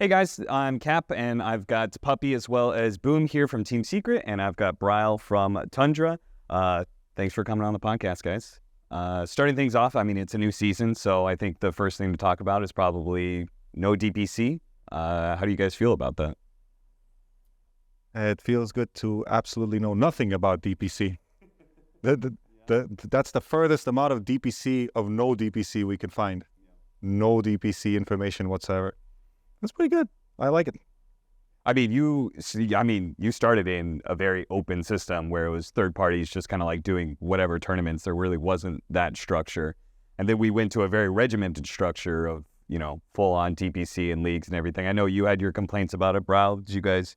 Hey guys, I'm Cap, and I've got Puppy as well as Boom here from Team Secret, and I've got Bryle from Tundra. Thanks for coming on the podcast, guys. Starting things off, I mean, it's a new season, so I think the first thing to talk about is probably no DPC. How do you guys feel about that? It feels good to absolutely know nothing about DPC. That's the furthest amount of DPC of no DPC we can find. No DPC information whatsoever. That's pretty good. I like it. I mean, you started in a very open system where it was third parties just kind of like doing whatever tournaments. There really wasn't that structure. And then we went to a very regimented structure of, full on DPC and leagues and everything. I know you had your complaints about it, Bryle. Did you guys,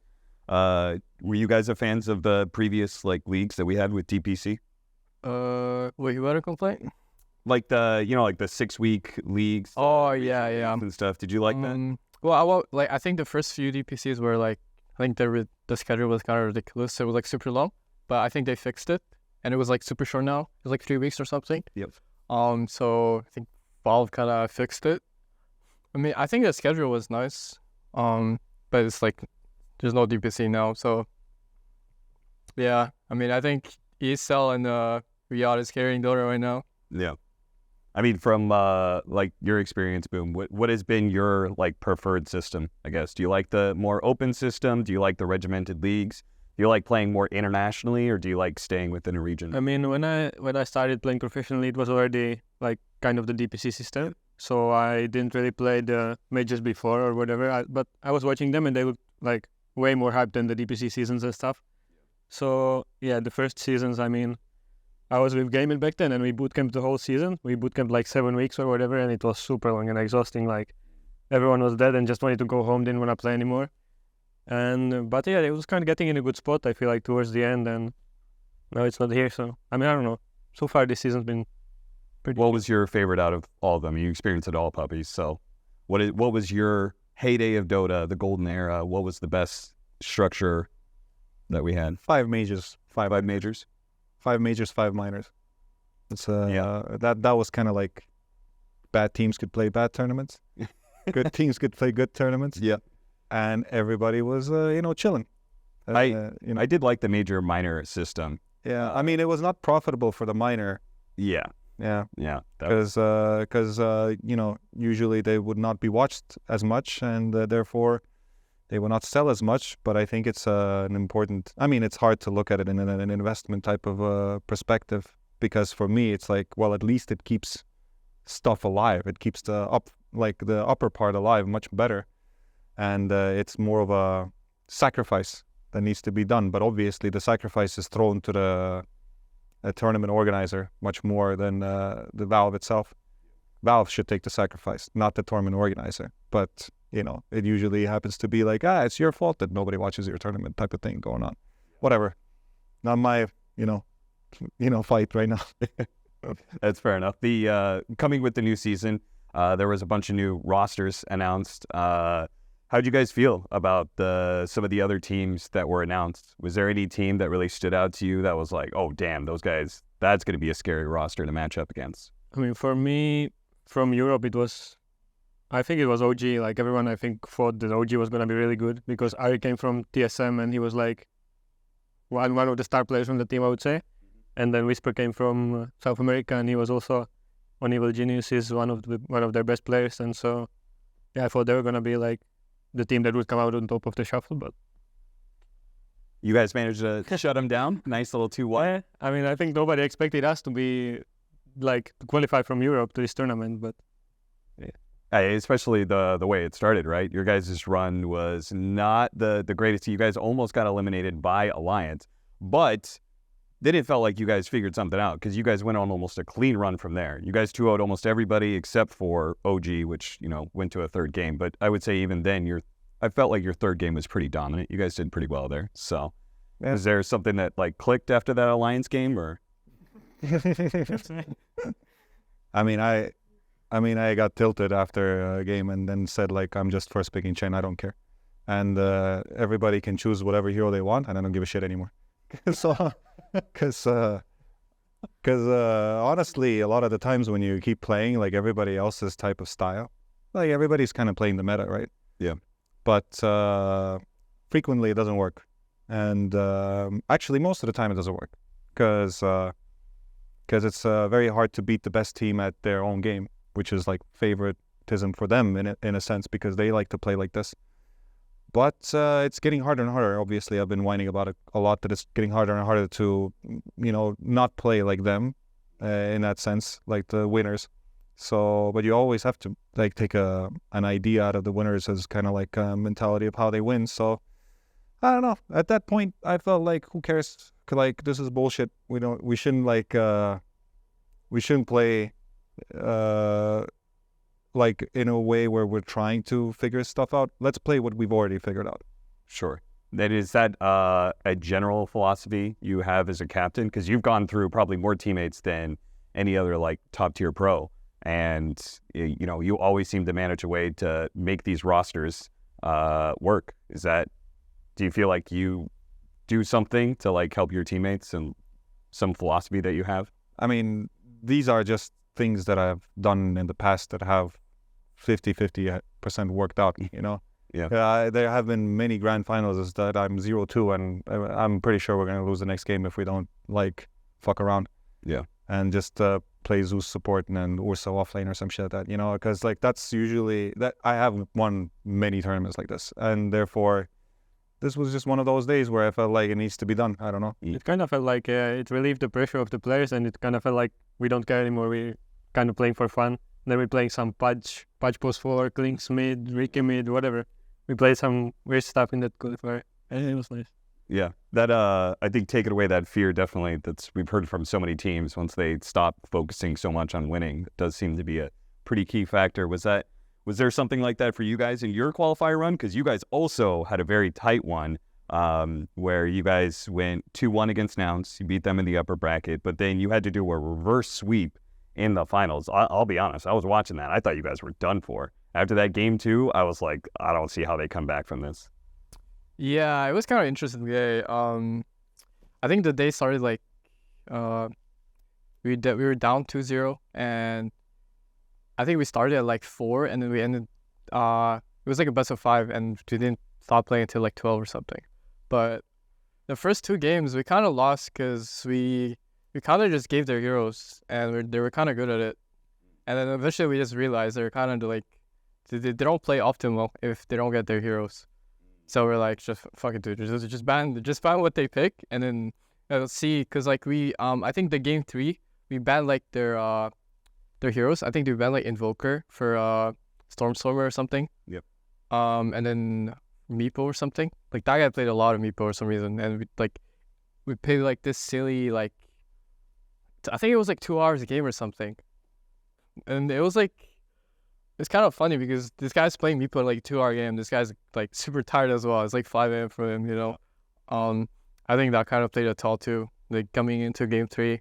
were you guys fans of the previous leagues that we had with DPC? Wait, you had a complaint? Like the 6-week leagues. Oh, yeah. And stuff. Did you like that? Well, I think the first few DPCs were I think the schedule was kind of ridiculous. It was super long, but I think they fixed it, and it was super short now. It was 3 weeks or something. Yep. So I think Valve kind of fixed it. I mean, I think the schedule was nice. But it's there's no DPC now, so yeah. I mean, I think ESL and Riyadh is carrying Dota right now. Yeah. I mean, from your experience, Boom, what has been your preferred system, I guess? Do you like the more open system? Do you like the regimented leagues? Do you like playing more internationally, or do you like staying within a region? I mean, when I started playing professionally, it was already kind of the DPC system. So I didn't really play the majors before or whatever. But I was watching them, and they looked way more hyped than the DPC seasons and stuff. So yeah, the first seasons, I mean, I was with Gaming back then, and we bootcamped the whole season. We bootcamped 7 weeks or whatever, and it was super long and exhausting. Everyone was dead and just wanted to go home, didn't want to play anymore. But yeah, it was kind of getting in a good spot, I feel towards the end, and now it's not here. So, I mean, I don't know. So far, this season's been pretty What was your favorite out of all of them? You experienced it all, Puppies. So what was your heyday of Dota, the golden era? What was the best structure that we had? 5 majors. Five majors? 5 majors, 5 minors. It's that was kind of bad teams could play bad tournaments. Good teams could play good tournaments. Yeah. And everybody was chilling. I did like the major minor system. Yeah. I mean, it was not profitable for the minor. Yeah. Yeah. Yeah. Because usually they would not be watched as much, and therefore they will not sell as much. But I think it's an important. I mean, it's hard to look at it in an investment type of perspective, because for me, it's well, at least it keeps stuff alive. It keeps the upper part alive much better, and it's more of a sacrifice that needs to be done. But obviously, the sacrifice is thrown to the tournament organizer much more than the Valve itself. Valve should take the sacrifice, not the tournament organizer. But it usually happens to be it's your fault that nobody watches your tournament type of thing going on. Whatever. Not my, fight right now. That's fair enough. The coming with the new season, there was a bunch of new rosters announced. How'd you guys feel about some of the other teams that were announced? Was there any team that really stood out to you that was oh, damn, those guys, that's going to be a scary roster to match up against? I mean, for me, from Europe, I think it was OG. Everyone, I think, thought that OG was going to be really good, because Ari came from TSM, and he was one of the star players from the team, I would say. And then Whisper came from South America, and he was also on Evil Geniuses, one of their best players. And so, yeah, I thought they were going to be the team that would come out on top of the shuffle. But you guys managed to shut them down. Nice little 2-1. Yeah, I mean, I think nobody expected us to be to qualify from Europe to this tournament, but yeah. Especially the way it started, right? Your guys' run was not the greatest. You guys almost got eliminated by Alliance, but then it felt like you guys figured something out, because you guys went on almost a clean run from there. You guys 2-0'd almost everybody except for OG, which, went to a third game. But I would say even then, I felt like your third game was pretty dominant. You guys did pretty well there. So yeah. Is there something that clicked after that Alliance game, or? I mean, I got tilted after a game and then said I'm just first picking Chen. I don't care, and everybody can choose whatever hero they want, and I don't give a shit anymore. So, because honestly, a lot of the times when you keep playing everybody else's type of style, everybody's kind of playing the meta, right? Yeah. but frequently it doesn't work. And actually, most of the time it doesn't work because it's very hard to beat the best team at their own game, which is like favoritism for them in a sense because they like to play like this. But it's getting harder and harder. Obviously, I've been whining about it a lot that it's getting harder and harder to, not play like them in that sense, like the winners. So, but you always have to like take an idea out of the winners as kind of like a mentality of how they win. So, I don't know. At that point, I felt like, who cares? Like, this is bullshit. We shouldn't play like in a way where we're trying to figure stuff out. Let's play what we've already figured out. Sure. Is that a general philosophy you have as a captain? Because you've gone through probably more teammates than any other like top tier pro, and you always seem to manage a way to make these rosters work. Do you feel like you do something to like help your teammates and some philosophy that you have? I mean, these are just things that I've done in the past that have 50% worked out, Yeah. There have been many grand finals that I'm 0-2, and I'm pretty sure we're going to lose the next game if we don't like fuck around. Yeah. And just play Zeus support and then Ursa offlane or some shit like that, because like that's usually that I have won many tournaments like this, and therefore this was just one of those days where I felt like it needs to be done. I don't know. It kind of felt like it relieved the pressure of the players, and it kind of felt like we don't care anymore. We're kind of playing for fun. Then we're playing some Pudge post forward, Klinks mid, Ricky mid, whatever. We played some weird stuff in that qualifier, and it was nice. Yeah, that I think taking away that fear definitely we've heard from so many teams once they stop focusing so much on winning. It does seem to be a pretty key factor. Was there something like that for you guys in your qualifier run? Because you guys also had a very tight one where you guys went 2-1 against Nouns. You beat them in the upper bracket, but then you had to do a reverse sweep in the finals. I'll be honest, I was watching that. I thought you guys were done for. After that game 2, I was like, I don't see how they come back from this. Yeah, it was kind of interesting day. I think the day started like we were down 2-0, and I think we started at like 4, and then we ended. It was like a best of 5, and we didn't stop playing until like 12 or something. But the first 2 games we kind of lost because we kind of just gave their heroes, and they were kind of good at it. And then eventually we just realized they're kind of like they don't play optimal if they don't get their heroes. So we're like, just fuck it, dude. Just ban what they pick, and then let's see. Because like I think the game 3 we banned like their heroes. I think they banned like Invoker for Stormstormer or something. Yep. And then Meepo or something. Like that guy played a lot of Meepo for some reason, and we played like this silly like. I think it was like 2 hours a game or something, and it was like. It's kind of funny because this guy's playing Meepo like 2-hour game. This guy's like super tired as well. It's like 5 a.m. for him, I think that kind of played a toll too. Like coming into game 3,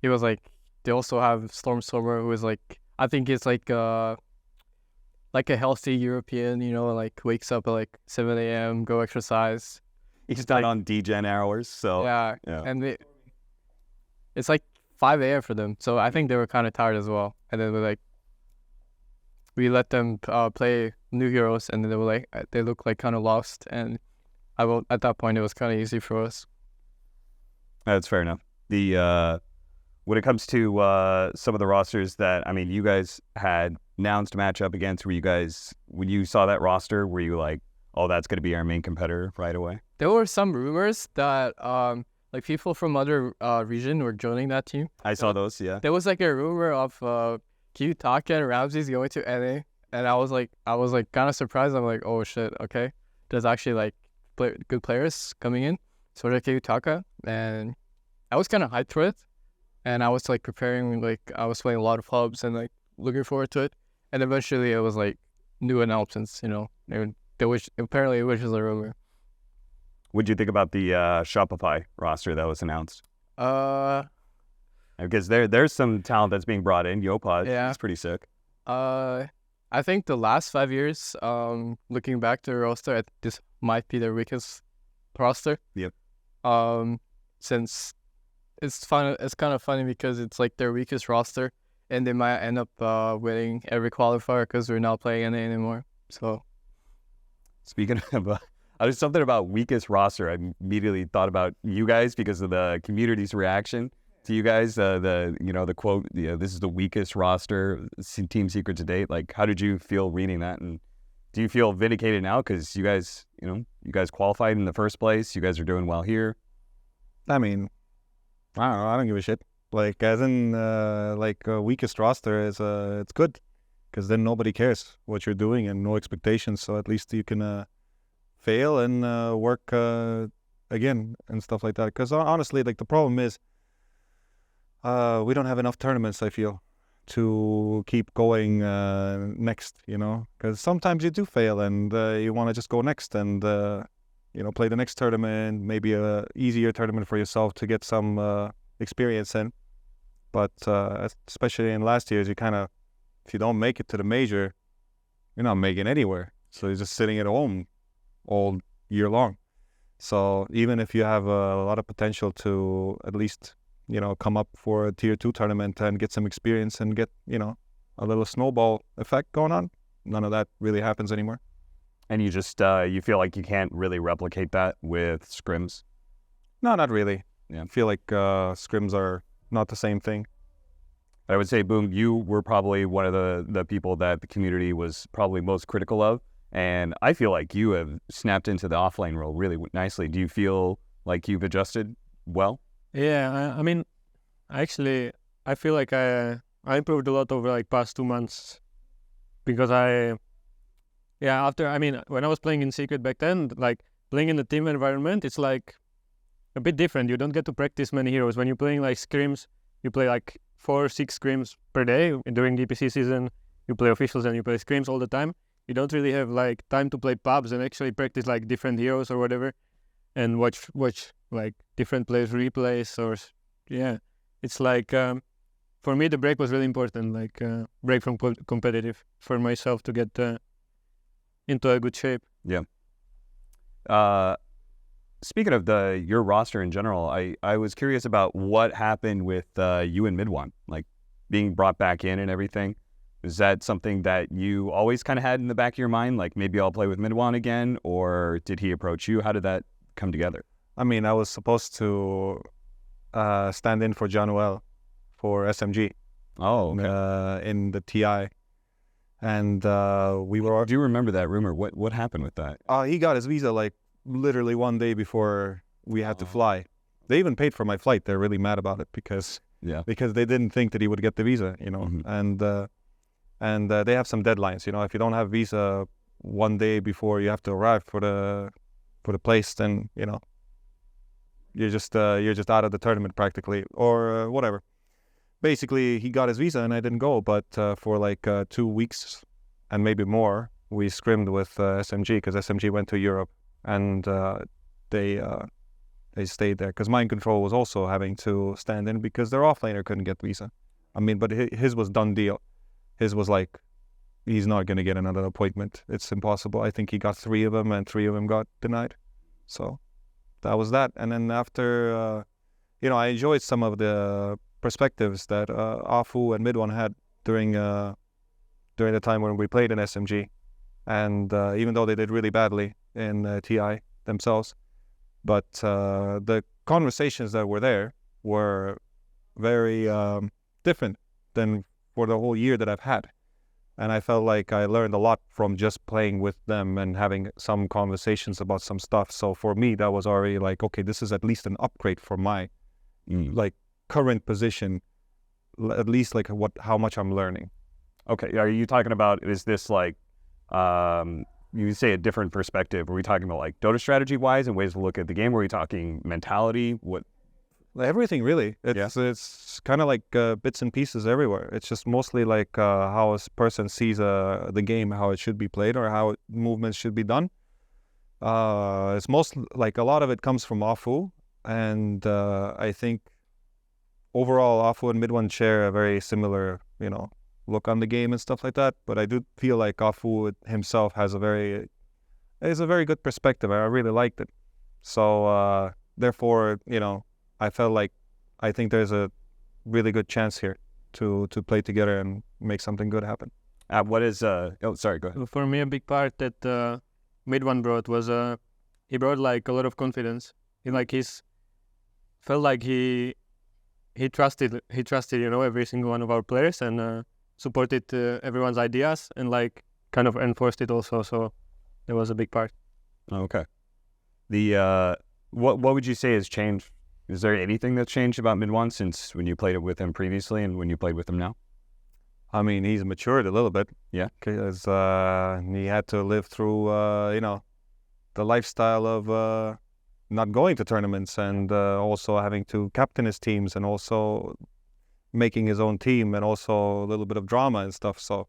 he was like, they also have Stormstormer, who is like, I think it's like a healthy European, like wakes up at like 7 a.m., go exercise. He's not on degen hours, so yeah. And it's like 5 a.m. for them, so I think they were kind of tired as well. And then we let them play new heroes, and then they look like kind of lost. And at that point it was kind of easy for us. That's fair enough. When it comes to some of the rosters that you guys had Nouns to match up against, when you saw that roster, were you like, oh, that's going to be our main competitor right away? There were some rumors that like people from other region were joining that team. I saw those, yeah. There was like a rumor of Kiyutaka and Ramses going to NA, and I was like kind of surprised. I'm like, oh shit, okay. There's actually like good players coming in, sort of Kiyutaka, and I was kind of hyped for it. And I was like preparing, like I was playing a lot of hubs and like looking forward to it. And eventually it was like new announcements, apparently it was just a rumor. What'd you think about the Shopify roster that was announced? Because there's some talent that's being brought in. Yopod, yeah, he's pretty sick. I think the last 5 years, looking back to the roster, this might be their weakest roster. Yep. Since it's kind of funny because it's like their weakest roster, and they might end up winning every qualifier because we're not playing NA anymore. So Speaking of, there's something about weakest roster. I immediately thought about you guys because of the community's reaction to you guys. The quote, this is the weakest roster Team Secret to date. Like, how did you feel reading that? And do you feel vindicated now because you guys qualified in the first place? You guys are doing well here. I mean, I don't know. I don't give a shit. Like, as in, weakest roster is it's good because then nobody cares what you're doing and no expectations. So at least you can fail and work again and stuff like that. Because honestly, like, the problem is we don't have enough tournaments, I feel, to keep going next, because sometimes you do fail and you want to just go next and, play the next tournament, maybe a easier tournament for yourself to get some experience in. But especially in last years, if you don't make it to the major, you're not making anywhere. So you're just sitting at home all year long. So even if you have a lot of potential to at least, come up for a tier 2 tournament and get some experience and get, a little snowball effect going on, none of that really happens anymore. And you just, you feel like you can't really replicate that with scrims? No, not really. Yeah. I feel like scrims are not the same thing. I would say, Boom, you were probably one of the people that the community was probably most critical of. And I feel like you have snapped into the offlane role really nicely. Do you feel like you've adjusted well? Yeah, I mean, actually, I feel like I improved a lot over like past 2 months because when I was playing in Secret back then, like playing in the team environment, it's like a bit different. You don't get to practice many heroes. When you're playing like scrims, you play like 4 or 6 scrims per day. During DPC season, you play officials and you play scrims all the time. You don't really have like time to play pubs and actually practice like different heroes or whatever, and watch like different players replays it's like for me the break was really important, like break from competitive for myself to get into a good shape. Yeah. Speaking of your roster in general, I was curious about what happened with you and Midwan, like being brought back in and everything. Is that something that you always kind of had in the back of your mind? Like, maybe I'll play with Midwan again, or did he approach you? How did that come together? I mean, I was supposed to stand in for Januel for SMG. Oh, okay. In the TI. And we were... Do you remember that rumor? What happened with that? He got his visa like literally one day before we had to fly. They even paid for my flight. They're really mad about it because they didn't think that he would get the visa, Mm-hmm. And they have some deadlines. If you don't have visa one day before you have to arrive for the place, then you're just out of the tournament practically, or whatever. Basically, he got his visa and I didn't go. But for like 2 weeks and maybe more, we scrimmed with SMG because SMG went to Europe and they stayed there because Mind Control was also having to stand in because their offlaner couldn't get visa. I mean, but his was done deal. His was like, he's not going to get another appointment. It's impossible. I think he got 3 of them and 3 of them got denied. So that was that. And then after, I enjoyed some of the perspectives that Afu and Midwan had during the time when we played in SMG. And even though they did really badly in TI themselves, but the conversations that were there were very different than for the whole year that I've had. And I felt like I learned a lot from just playing with them and having some conversations about some stuff. So for me, that was already like, okay, this is at least an upgrade for my like current position, at least like how much I'm learning. Okay, are you talking about, is this like, you say a different perspective? Are we talking about like Dota strategy wise and ways to look at the game? Are we talking mentality? What? Everything really. It's kind of like bits and pieces everywhere. It's just mostly like how a person sees the game, how it should be played, or how movements should be done. It's most like a lot of it comes from Afu, and I think overall Afu and Midwan share a very similar, look on the game and stuff like that. But I do feel like Afu himself has a very good perspective. I really liked it. So therefore, I felt like I think there's a really good chance here to play together and make something good happen. What is sorry, go ahead. For me, a big part that mid one brought was he brought like a lot of confidence. He's felt like he trusted every single one of our players and supported everyone's ideas and like kind of enforced it also. So that was a big part. Okay. The what would you say has changed? Is there anything that's changed about mid one since when you played it with him previously and when you played with him now? I mean, he's matured a little bit. Yeah. Because he had to live through, the lifestyle of not going to tournaments and also having to captain his teams and also making his own team and also a little bit of drama and stuff. So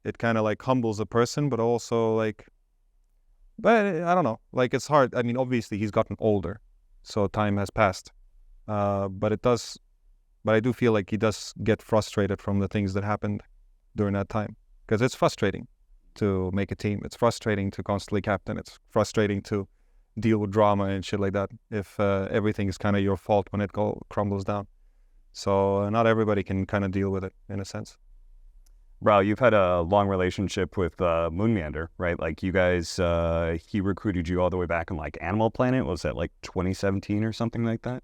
it kind of like humbles a person, but also like, but I don't know, like it's hard. I mean, obviously he's gotten older, so time has passed. But I do feel like he does get frustrated from the things that happened during that time because it's frustrating to make a team. It's frustrating to constantly captain. It's frustrating to deal with drama and shit like that if everything is kind of your fault when it crumbles down. So not everybody can kind of deal with it in a sense. Bro, you've had a long relationship with Moonmeander, right? Like you guys, he recruited you all the way back in like Animal Planet. Was that like 2017 or something like that?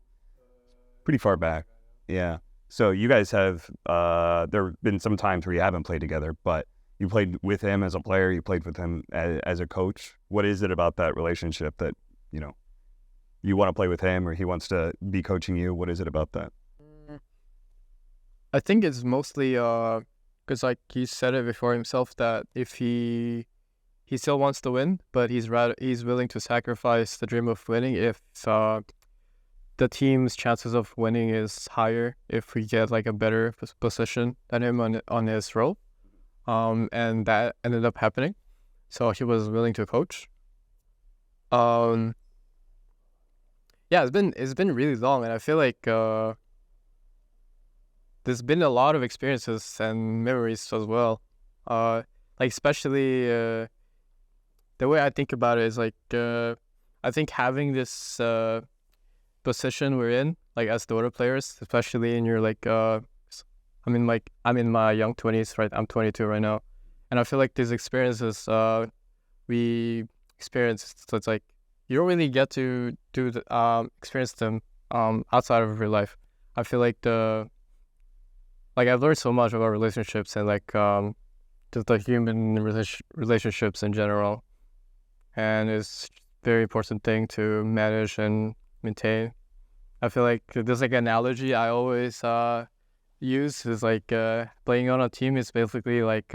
Pretty far back. Yeah. So you guys have, there have been some times where you haven't played together, but you played with him as a player, you played with him as a coach. What is it about that relationship that, you want to play with him or he wants to be coaching you? What is it about that? I think it's mostly because like he said it before himself that if he still wants to win, but he's willing to sacrifice the dream of winning if the team's chances of winning is higher if we get like a better position than him on his role. And that ended up happening. So he was willing to coach. Yeah, it's been really long, and I feel like there's been a lot of experiences and memories as well. Like especially the way I think about it is like I think having this position we're in, like as Dota players, especially in your like I'm in my young 20s, right? I'm 22 right now, and I feel like these experiences we experience, so it's like you don't really get to experience them outside of real life. I feel like I've learned so much about relationships and like just the human relationships in general, and it's a very important thing to manage and maintain. I feel like there's like an analogy I always use is like playing on a team is basically like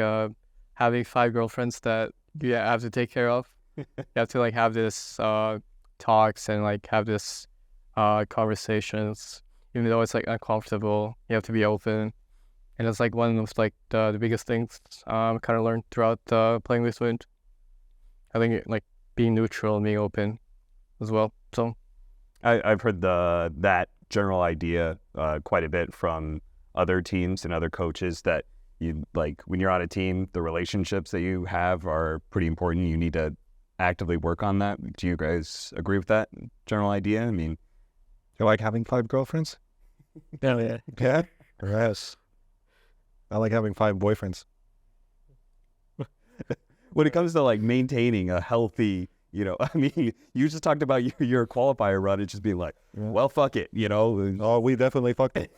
having 5 girlfriends that you have to take care of. You have to like have this talks and like have this conversations, even though it's like uncomfortable. You have to be open, and it's like one of like the biggest things kind of learned throughout playing with Wind. I think like being neutral and being open as well. So I've heard that general idea quite a bit from other teams and other coaches that you like when you're on a team, the relationships that you have are pretty important. You need to actively work on that. Do you guys agree with that general idea? I mean, You like having 5 girlfriends? Hell yeah. Yeah. Yes. I like having 5 boyfriends. when it comes to like maintaining a healthy, I mean, you just talked about your qualifier run. It's just being like, well, fuck it, Oh, we definitely fucked it.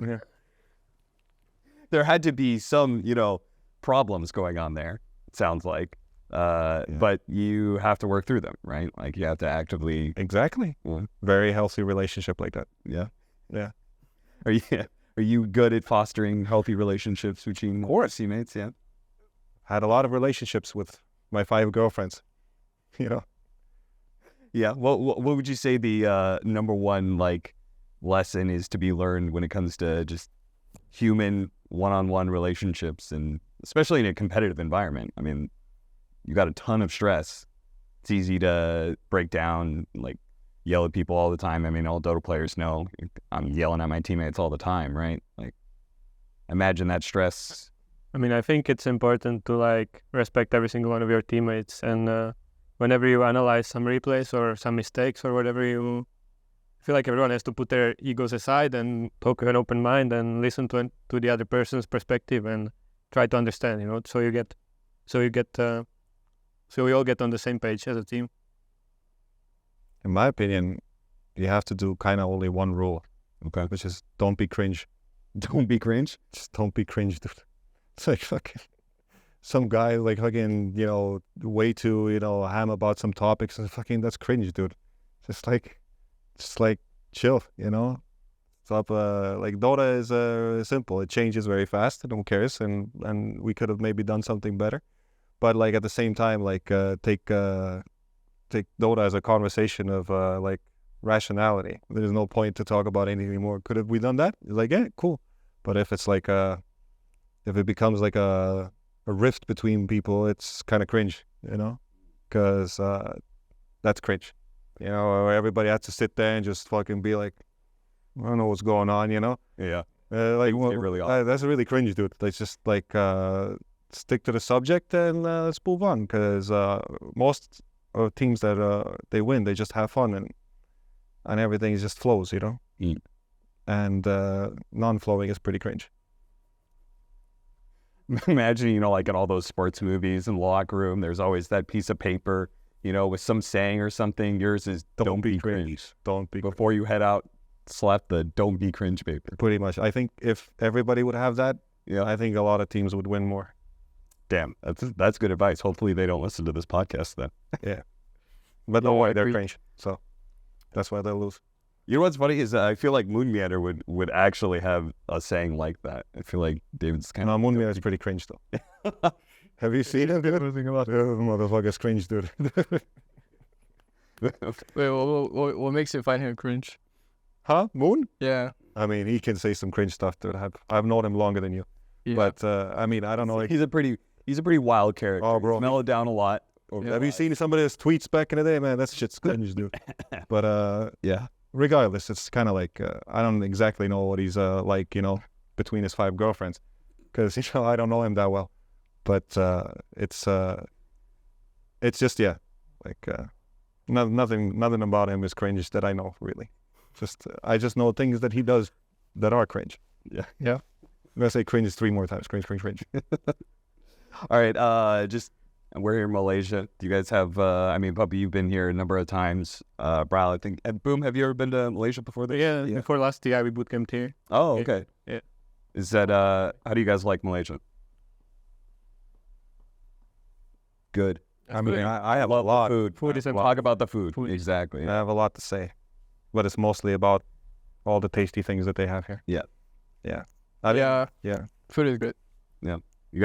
yeah. There had to be some, problems going on there. It sounds like, but you have to work through them, right? Like you have to actively. Exactly. Very healthy relationship like that. Yeah. Yeah. Are you good at fostering healthy relationships between teammates? Yeah. Had a lot of relationships with my 5 girlfriends. Yeah. Well, what would you say the number one like lesson is to be learned when it comes to just human one-on-one relationships, and especially in a competitive environment? I mean, you got a ton of stress. It's easy to break down, like yell at people all the time. I mean, all Dota players know I'm yelling at my teammates all the time, right? Like, imagine that stress. I mean, I think it's important to like respect every single one of your teammates, and whenever you analyze some replays or some mistakes or whatever, I feel like everyone has to put their egos aside and talk with an open mind and listen to the other person's perspective and try to understand, so we all get on the same page as a team. In my opinion, you have to do kind of only one rule, Okay. which is don't be cringe. Don't be cringe. Just don't be cringe, dude. It's like fucking some guy like fucking, way too, ham about some topics and fucking that's cringe, dude. Just like chill, Stop. Like Dota is simple. It changes very fast. No one cares, and we could have maybe done something better. But like at the same time, like take Dota as a conversation of like rationality. There's no point to talk about anything anymore. Could have we done that? It's like, yeah, cool. But if it's like if it becomes like a rift between people, it's kind of cringe, because that's cringe. Everybody has to sit there and just fucking be like, I don't know what's going on, Yeah. like Things get really off. that's really cringe, dude. Let's just like stick to the subject and let's move on, because most of teams that they win, they just have fun and everything just flows, and non-flowing is pretty cringe. Imagine, like in all those sports movies in the locker room, there's always that piece of paper, with some saying or something. Yours is don't be cringe. Don't be Before you head out, slap the don't be cringe paper. pretty much. I think if everybody would have that, Yeah. I think a lot of teams would win more. Damn, that's good advice. Hopefully they don't listen to this podcast then. But no Yeah, I way, they're agree. cringe. So that's why they'll lose. You know what's funny is I feel like Moon Meander would actually have a saying like that. I feel like David's kind No, of... Moonmere is pretty cringe though. Have you seen him, dude? Motherfucker's cringe, dude. Wait, what makes you find him cringe? Huh? Moon? Yeah. I mean, he can say some cringe stuff, dude. I've known him longer than you. Yeah. But I mean, I don't know. Like, He's a pretty wild character. Oh, bro. He's mellowed down a lot. Yeah. have you seen some of his tweets back in the day, man? That shit's cringe, dude. But Yeah. regardless, it's kind of like I don't exactly know what he's like, between his 5 girlfriends, because I don't know him that well. But it's just like nothing about him is cringe that I know really. Just I just know things that he does that are cringe. Yeah. I'm gonna say cringe 3 more times. Cringe. All right. We're here in Malaysia. Do you guys have? Puppy, you've been here a number of times. Bral, I think. And Boom, have you ever been to Malaysia before this? Yeah, before last year we bootcamped here. Oh, Yeah. okay. Yeah. Is that? How do you guys like Malaysia? Good. I mean, good. I have a lot. Food is talk about the food. Exactly. I have a lot to say, but it's mostly about all the tasty things that they have here. Yeah. I mean, Yeah. Food is good. You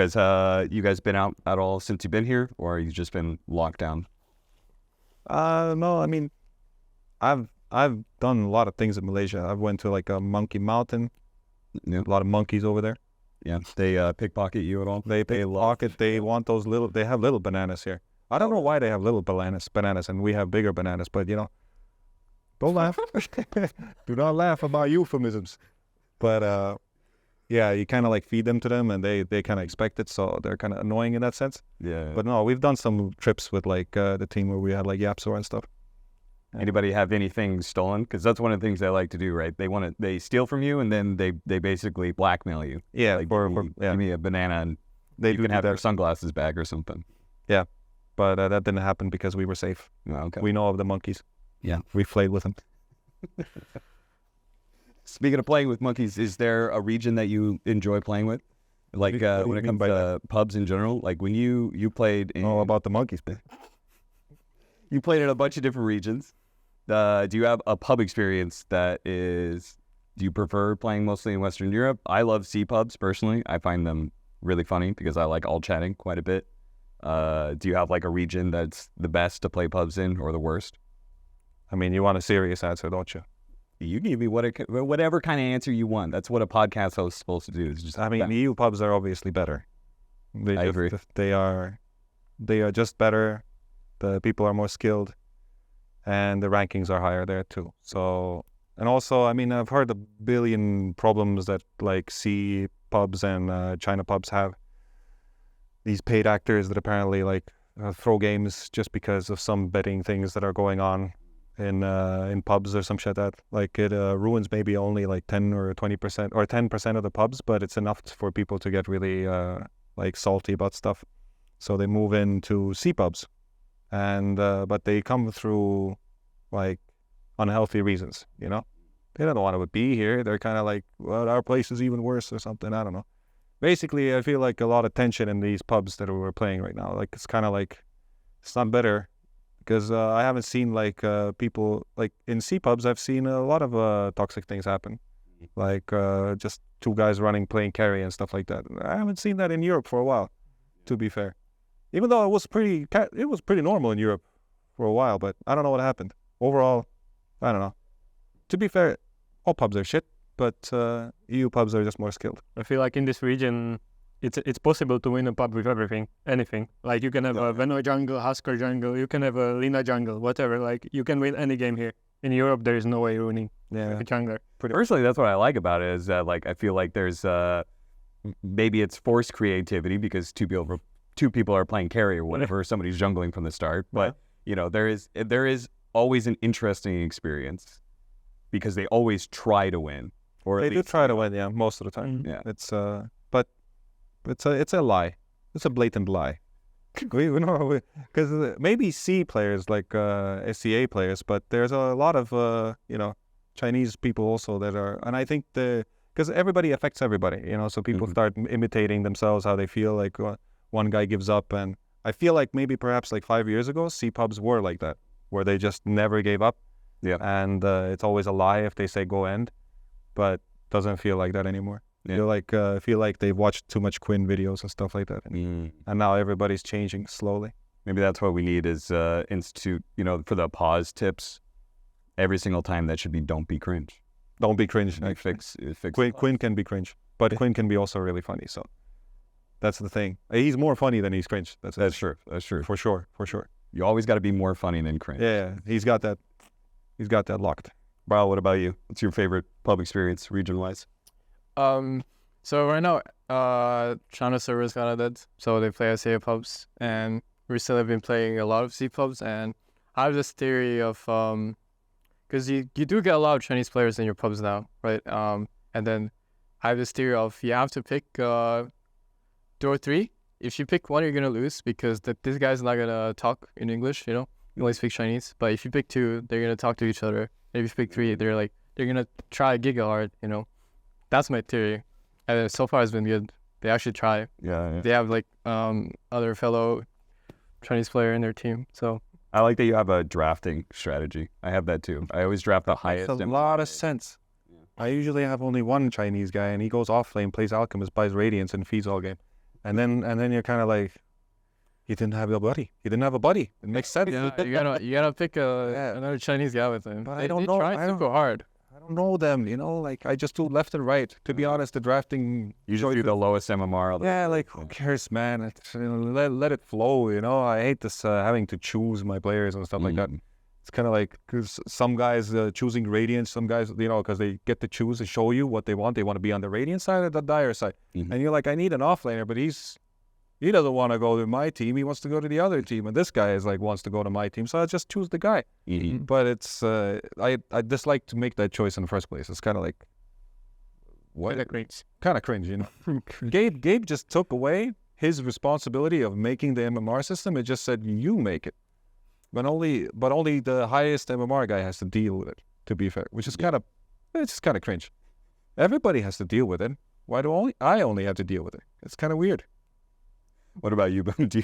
guys been out at all since you've been here, or you just been locked down? No, I mean, I've done a lot of things in Malaysia. I've went to like a monkey mountain. Yeah. A lot of monkeys over there. Yeah. They pickpocket you at all? They pickpocket. They want those little. They have little bananas here. I don't know why they have little bananas, and we have bigger bananas. But don't laugh. Do not laugh about euphemisms. But yeah, you kind of like feed them to them, and they kind of expect it, so they're kind of annoying in that sense. Yeah. But no, we've done some trips with like the team where we had like Yapso and stuff. Anybody have anything stolen? Because that's one of the things they like to do, right? They steal from you, and then they basically blackmail you. Yeah, Like, yeah. give me a banana, and They you do can have that. your sunglasses back or something. But that didn't happen because we were safe. Oh, okay. We know of the monkeys. Yeah. We played with them. Speaking of playing with monkeys, is there a region that you enjoy playing with? Like What do you when it mean comes by to pubs in general? Like when you played in... All about the monkeys, man. You played in a bunch of different regions. Do you have a pub experience that is... Do you prefer playing mostly in Western Europe? I love sea pubs, personally. I find them really funny because I like all chatting quite a bit. Do you have like a region that's the best to play pubs in or the worst? I mean, you want a serious answer, don't you? You give me whatever kind of answer you want. That's what a podcast host is supposed to do. Is just I mean, EU pubs are obviously better. I agree. They are just better. The people are more skilled, and the rankings are higher there too. So, and also, I mean, I've heard a billion problems that like C pubs and China pubs have. These paid actors that apparently like throw games just because of some betting things that are going on in pubs or some shit that like it ruins maybe only like 10 or 20% or 10% of the pubs, but it's enough for people to get really like salty about stuff. So they move into C pubs, and but they come through like unhealthy reasons, you know. They don't want to be here. They're kind of like, well, our place is even worse or something. I don't know. Basically, I feel like a lot of tension in these pubs that we're playing right now. Like it's kind of like it's not better because I haven't seen like people like in C pubs. I've seen a lot of toxic things happen, like just two guys running, playing carry and stuff like that. I haven't seen that in Europe for a while, to be fair. Even though it was pretty normal in Europe for a while, but I don't know what happened. Overall, I don't know. To be fair, all pubs are shit, but EU pubs are just more skilled. I feel like in this region, it's possible to win a pub with anything. Like you can have a Veno jungle, Husker jungle, you can have a Lina jungle, whatever. Like you can win any game here. In Europe, there is no way you're winning a jungler. Personally, that's what I like about it is that like I feel like there's maybe it's forced creativity because two people are playing carry or whatever. Somebody's jungling from the start, but you know there is always an interesting experience because they always try to win. Or they do try to win, most of the time. Yeah, it's but it's a lie. It's a blatant lie. we know because maybe C players like SCA players, but there's a lot of Chinese people also that are, and I think because everybody affects everybody, so people start imitating themselves how they feel. Like one guy gives up, and I feel like maybe perhaps like 5 years ago, C pubs were like that, where they just never gave up. Yeah, and it's always a lie if they say go end, but doesn't feel like that anymore. Yeah. Feel like they've watched too much Quinn videos and stuff like that, and now everybody's changing slowly. Maybe that's what we need is institute, for the pause tips. Every single time that should be don't be cringe. Don't be cringe. Like fix Quinn can be cringe, but Quinn can be also really funny. So that's the thing. He's more funny than he's cringe. That's true. That's true. For sure. You always got to be more funny than cringe. Yeah, he's got that locked. Bro, what about you? What's your favorite pub experience region-wise? So right now, China server is kind of dead. So they play SAA pubs, and recently I've been playing a lot of C pubs. And I have this theory of because you do get a lot of Chinese players in your pubs now, right? And then I have this theory of you have to pick 2 or 3. If you pick one, you're gonna lose because this guy's not gonna talk in English. You only speak Chinese. But if you pick 2, they're gonna talk to each other. And if you pick 3, they're gonna try giga hard. That's my theory, and so far it's been good. They actually try. Yeah. They have other fellow Chinese player in their team. So I like that you have a drafting strategy. I have that too. I always draft the highest. Makes a lot of sense. I usually have only one Chinese guy, and he goes off lane, plays Alchemist, buys Radiance, and feeds all game. And then you're kind of like, he didn't have a buddy. It makes sense. yeah, you gotta pick another Chinese guy with him. But They I don't know. try super hard. I don't know them, I just do left and right. To be honest, the drafting. You just do the lowest MMR. Yeah, who cares, man? Let it flow, I hate this having to choose my players and stuff like that. It's kind of like, because some guys choosing Radiance, some guys, because they get to choose and show you what they want. They want to be on the Radiant side or the Dire side. And you're like, I need an offlaner, but he doesn't want to go to my team. He wants to go to the other team. And this guy is wants to go to my team. So I just choose the guy. But it's, I dislike to make that choice in the first place. It's kind of like, what? Kind of cringe, Gabe just took away his responsibility of making the MMR system. It just said, you make it. But only the highest MMR guy has to deal with it, to be fair, which is it's just kind of cringe. Everybody has to deal with it. Why do I only have to deal with it? It's kind of weird. What about you? Do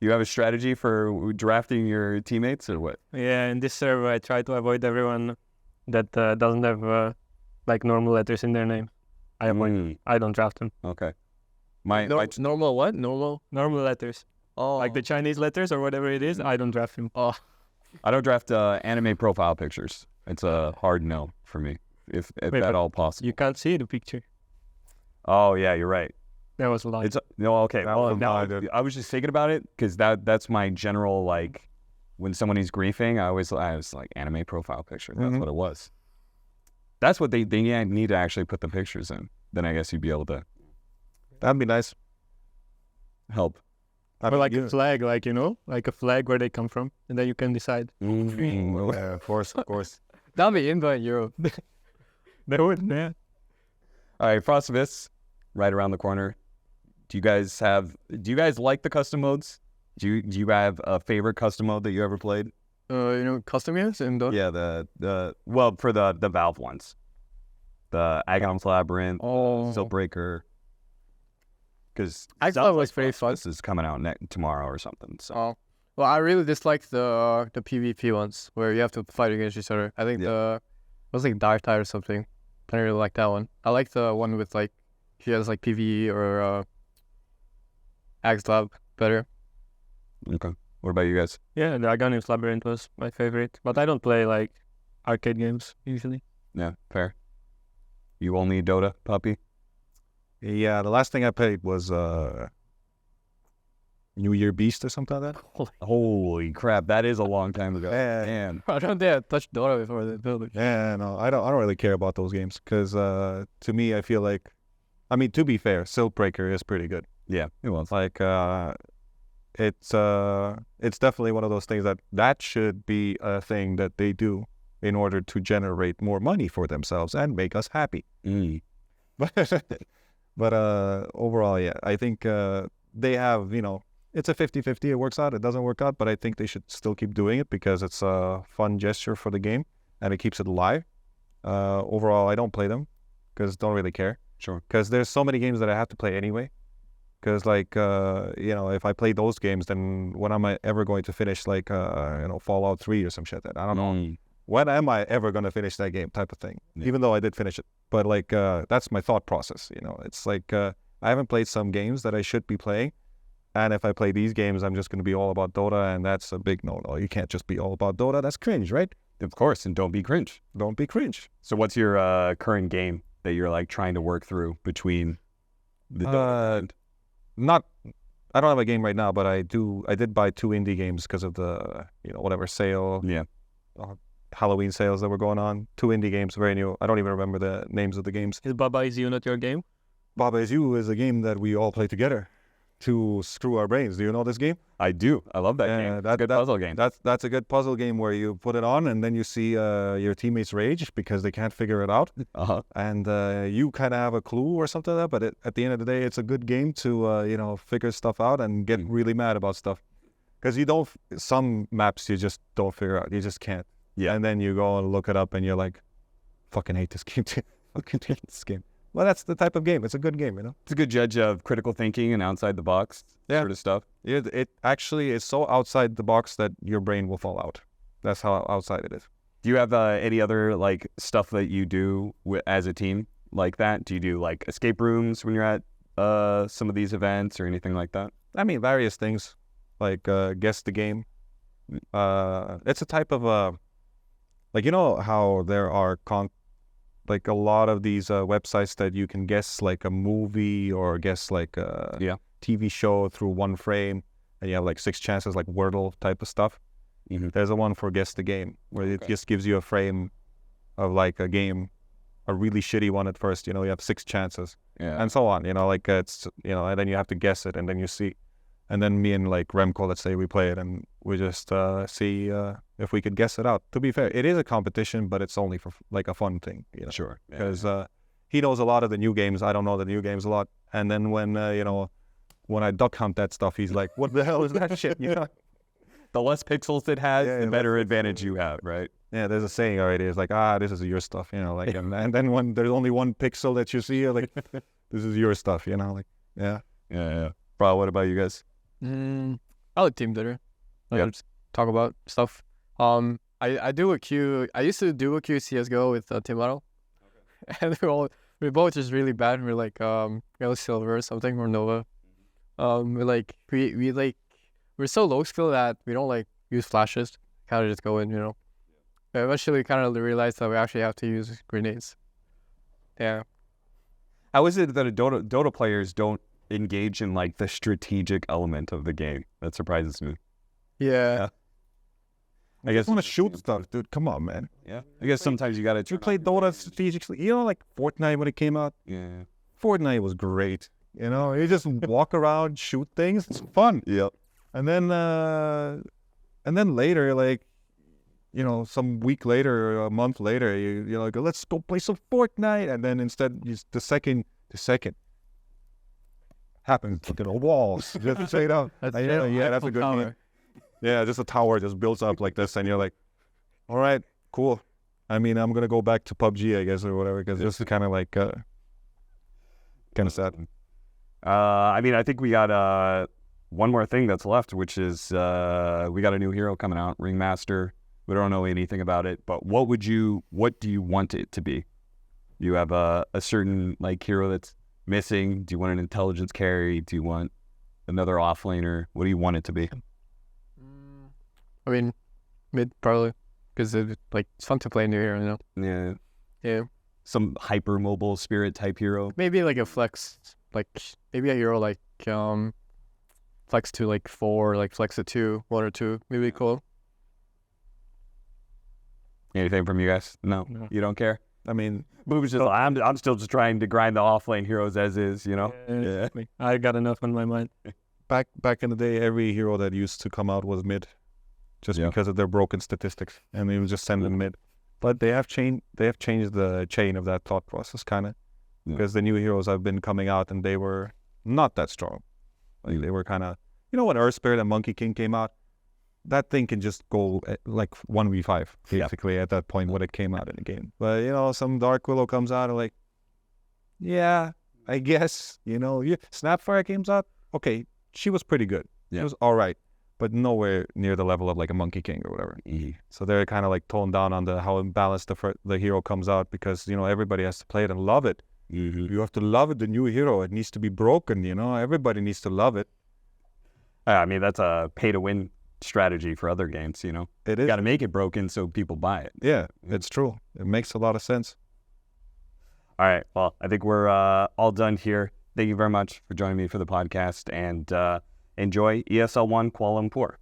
you have a strategy for drafting your teammates or what? Yeah, in this server, I try to avoid everyone that doesn't have normal letters in their name. I avoid. I don't draft them. Okay. Normal what? Normal letters. Oh, Like the Chinese letters or whatever it is, I don't draft them. Oh, I don't draft anime profile pictures. It's a hard no for me, if Wait, at all possible. You can't see the picture. Oh yeah, you're right. That was a lie. Okay. Well, now I was just thinking about it because that's my general when someone is griefing, I was like anime profile picture. That's what it was. That's what they need to actually put the pictures in. Then I guess you'd be able to. That'd be nice. Help. Or a flag, like a flag where they come from, and then you can decide. Yeah, of course. that'll be in Europe. They would, yeah. All right, Frostbits, right around the corner. Do you guys like the custom modes? Do you have a favorite custom mode that you ever played? Custom games in Dota. Yeah, for the Valve ones, the Agon's Labyrinth, Siltbreaker. Because Xbox was pretty fun. This is coming out tomorrow or something. So well, I really dislike the PvP ones where you have to fight against each other. I think it was like Dark Tide or something. I don't really like that one. I like the one with like he has like PvE or Axe Lab better. Okay. What about you guys? Yeah, the Agonim's Labyrinth was my favorite, but I don't play like arcade games usually. Yeah, fair. You only Dota, Puppy? Yeah, the last thing I played was New Year Beast or something like that. Holy crap, that is a long time ago. Yeah. Man. I don't think I touched Dota before they built it. Yeah, no, I don't really care about those games because to me, I feel like, I mean, to be fair, Siltbreaker is pretty good. Yeah, it was. Like, it's definitely one of those things that should be a thing that they do in order to generate more money for themselves and make us happy. But overall, yeah, I think they have, it's a 50-50. It works out, it doesn't work out, but I think they should still keep doing it because it's a fun gesture for the game and it keeps it alive. Overall, I don't play them because don't really care. Sure. Because there's so many games that I have to play anyway. Because like, if I play those games, then when am I ever going to finish like, Fallout 3 or some shit? I don't know. When am I ever going to finish that game type of thing? Yeah. Even though I did finish it. But like, that's my thought process. It's like, I haven't played some games that I should be playing. And if I play these games, I'm just going to be all about Dota. And that's a big no-no. You can't just be all about Dota. That's cringe, right? Of course. And don't be cringe. Don't be cringe. So what's your current game that you're like trying to work through between the Dota I don't have a game right now, but I did buy 2 indie games because of the, whatever sale. Yeah. Halloween sales that were going on. 2 indie games, very new. I don't even remember the names of the games. Is Baba Is You not your game? Baba Is You is a game that we all play together to screw our brains. Do you know this game? I do. I love that game. That's a good puzzle game. That's a good puzzle game where you put it on and then you see your teammates rage because they can't figure it out. And you kind of have a clue or something like that. But at the end of the day, it's a good game to, figure stuff out and get really mad about stuff. Because some maps you just don't figure out. You just can't. Yeah. And then you go and look it up and you're like, fucking hate this game. Fucking hate this game. Well, that's the type of game. It's a good game, It's a good judge of critical thinking and outside the box sort of stuff. It actually is so outside the box that your brain will fall out. That's how outside it is. Do you have any other like stuff that you do as a team like that? Do you do like escape rooms when you're at some of these events or anything like that? I mean, various things like guess the game. It's a type of like how there are like a lot of these websites that you can guess like a movie or guess like a TV show through one frame, and you have like 6 chances, like Wordle type of stuff. Mm-hmm. There's a one for guess the game where it just gives you a frame of like a game, a really shitty one at first. You have 6 chances, and so on. Like it's and then you have to guess it, and then you see. And then me and like Remco, let's say we play it and we just see if we could guess it out. To be fair, it is a competition, but it's only for like a fun thing. Sure. Because he knows a lot of the new games. I don't know the new games a lot. And then when I duck hunt that stuff, he's like, "What the hell is that shit?" The less pixels it has, the better advantage you have, right? Yeah, there's a saying already. It's like, this is your stuff, like, and then when there's only one pixel that you see, you're like, this is your stuff, like, yeah. Bro, what about you guys? I like team dinner. Just talk about stuff. I do a queue. I used to do a queue CS:GO with Timaro, and we're both just really bad. We're like Yellow Silver or something or Nova. We're so low skill that we don't like use flashes. Kind of just go in, Eventually, we kind of realized that we actually have to use grenades. Yeah. How is it that Dota players don't engage in like the strategic element of the game? That surprises me. Yeah. I guess want to shoot stuff, dude. Come on, man. Yeah. I guess sometimes you gotta. You play Dota strategically. Like Fortnite when it came out. Yeah. Fortnite was great. You just walk around, shoot things. It's fun. Yep. And then later, like, some week later or a month later, you're like, let's go play some Fortnite. And then instead, the second happens to the walls, just straight up. That's Yeah, that's a good meme. Yeah, just a tower just builds up like this, and you're like, all right, cool. I mean, I'm gonna go back to PUBG, I guess, or whatever, because this is kind of like kind of sad. I mean, I think we got one more thing that's left, which is we got a new hero coming out, Ringmaster. We don't know anything about it, but what do you want it to be? You have a certain like hero that's missing. Do you want an intelligence carry? Do you want another offlaner? What do you want it to be? I mean, mid probably, because it's fun to play new hero, you know. Yeah, Yeah. some hyper mobile spirit type hero. Maybe like a flex, maybe a hero flex to 4, flex to 2, 1 or 2. Maybe cool. Anything from you guys? No, No. you don't care. I mean, Boob's just I'm still just trying to grind the offlane heroes as is, you know. Yeah. I got enough on my mind. back in the day, every hero that used to come out was mid, just because of their broken statistics, and they would just send them mid. But they have changed the chain of that thought process, kind of, because the new heroes have been coming out and they were not that strong. Like they were kind of, when Earth Spirit and Monkey King came out, that thing can just go 1v5 basically at that point when it came out in the game. But some Dark Willow comes out and I guess Snapfire comes out. Okay, she was pretty good. Yeah. She was all right, but nowhere near the level of a Monkey King or whatever. So they're kind of toned down on how imbalanced the hero comes out, because everybody has to play it and love it. You have to love it. The new hero, it needs to be broken. Everybody needs to love it. I mean, that's a pay to win strategy for other games. It You is. got to make it broken so people buy it. Yeah, it's true. It makes a lot of sense. All right. Well, I think we're all done here. Thank you very much for joining me for the podcast, and enjoy ESL 1 Kuala Lumpur.